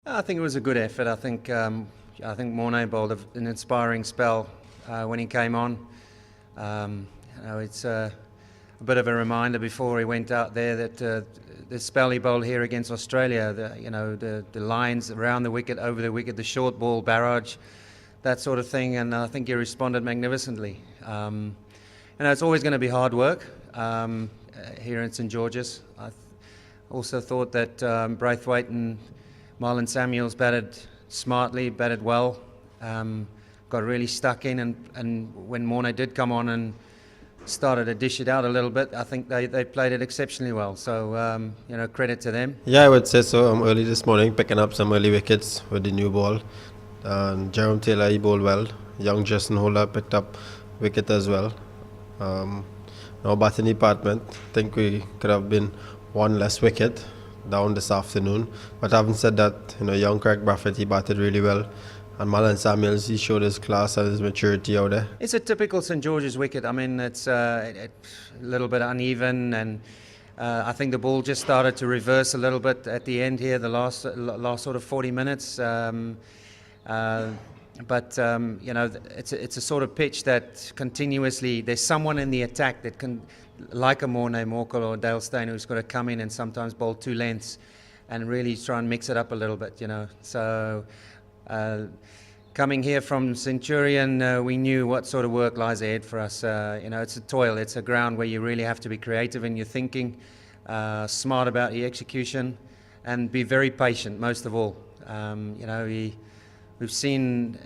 I think it was a good effort. I think Morne bowled an inspiring spell when he came on. It's a bit of a reminder before he went out there that the spell he bowled here against Australia, the lines around the wicket, over the wicket, the short ball barrage, that sort of thing, and I think he responded magnificently. It's always going to be hard work here in St George's. I also thought that Braithwaite and Marlon Samuels batted smartly, batted well, got really stuck in, and when Morne did come on and started to dish it out a little bit, I think they played it exceptionally well. So, credit to them. Yeah, I would say so. Early this morning, picking up some early wickets with the new ball. And Jerome Taylor, he bowled well. Young Justin Holder picked up wicket as well. Now batting department, I think we could have been one less wicket down this afternoon. But having said that, young Craig Brathwaite, he batted really well. And Marlon Samuels, he showed his class and his maturity out there. It's a typical St George's wicket. I mean, it's a little bit uneven, and I think the ball just started to reverse a little bit at the end here, the last sort of 40 minutes. But it's a sort of pitch that continuously, there's someone in the attack that can, like a Morne Morkel or Dale Steyn, who's got to come in and sometimes bowl two lengths and really try and mix it up a little bit, So coming here from Centurion, we knew what sort of work lies ahead for us. It's a toil. It's a ground where you really have to be creative in your thinking, smart about your execution, and be very patient, most of all. We've seen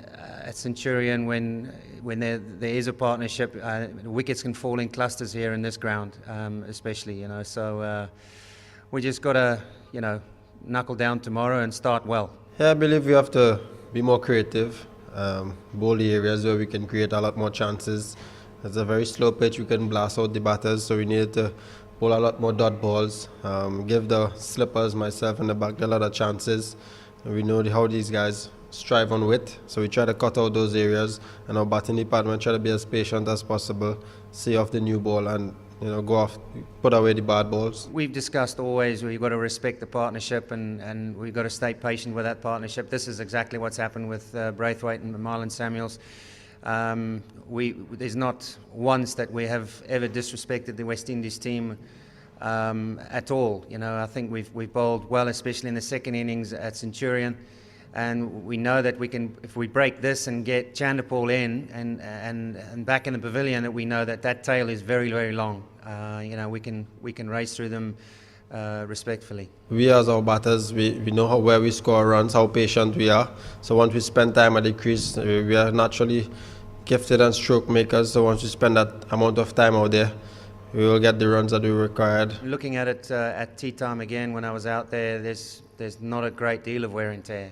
at Centurion when there is a partnership, wickets can fall in clusters here in this ground, especially. So we just got to knuckle down tomorrow and start well. Yeah, I believe we have to be more creative, bowl the areas where we can create a lot more chances. It's a very slow pitch, we can blast out the batters, so we need to bowl a lot more dot balls, give the slippers, myself and the back a lot of chances. We know how these guys strive on width, so we try to cut out those areas, and our batting department try to be as patient as possible, see off the new ball and go off, put away the bad balls. We've discussed always we've got to respect the partnership, and we've got to stay patient with that partnership. This is exactly what's happened with Braithwaite and Marlon Samuels. There's not once that we have ever disrespected the West Indies team at all. I think we've bowled well, especially in the second innings at Centurion. And we know that we can, if we break this and get Chanderpaul in and back in the pavilion, that we know that tail is very, very long. We can race through them respectfully. We as our batters, we know where we score runs, how patient we are. So once we spend time at the crease, we are naturally gifted and stroke makers. So once we spend that amount of time out there, we will get the runs that we required. Looking at it at tea time again, when I was out there, there's not a great deal of wear and tear.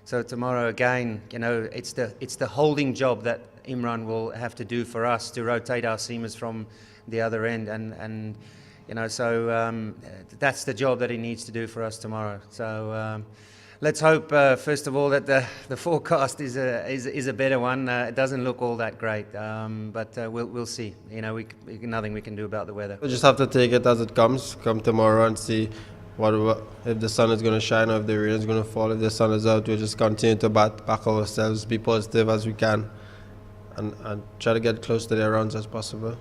So tomorrow again, it's the holding job that Imran will have to do for us to rotate our seamers from the other end, and so that's the job that he needs to do for us tomorrow. So let's hope first of all that the forecast is a better one. It doesn't look all that great, but we'll see. Nothing we can do about the weather. We just have to take it as it comes. Come tomorrow and see what if the sun is going to shine or if the rain is going to fall. If the sun is out, we'll just continue to back ourselves, be positive as we can, and try to get close to their runs as possible.